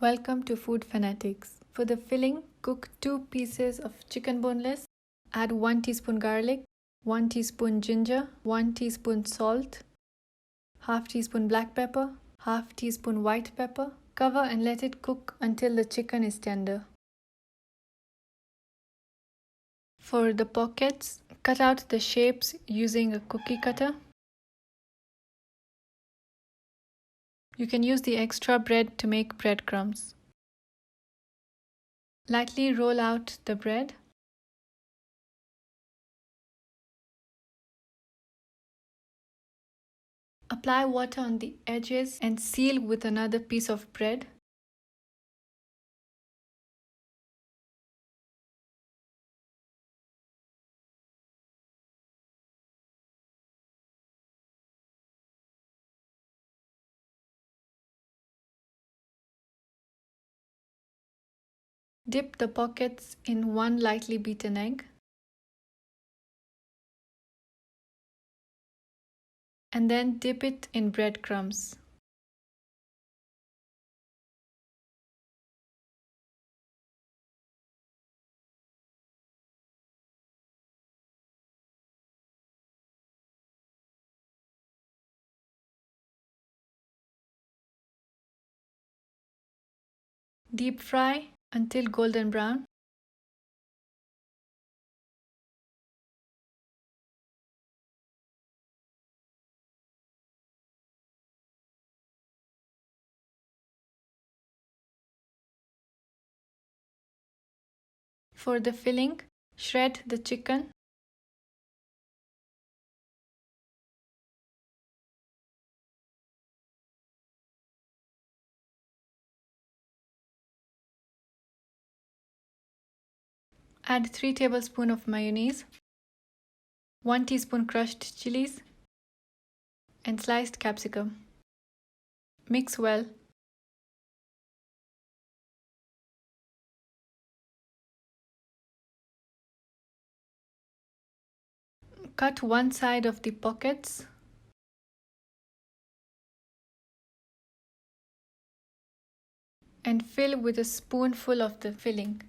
Welcome to Food Fanatix. For the filling, cook 2 pieces of chicken boneless. Add 1 teaspoon garlic, 1 teaspoon ginger, 1 teaspoon salt, half teaspoon black pepper, half teaspoon white pepper. Cover and let it cook until the chicken is tender. For the pockets, cut out the shapes using a cookie cutter. You can use the extra bread to make breadcrumbs. Lightly roll out the bread. Apply water on the edges and seal with another piece of bread. Dip the pockets in 1 lightly beaten egg. And then dip it in breadcrumbs. Deep fry until golden brown. For the filling, shred the chicken. Add 3 tablespoons of mayonnaise, 1 teaspoon crushed chilies, and sliced capsicum. Mix well. Cut one side of the pockets. And fill with a spoonful of the filling.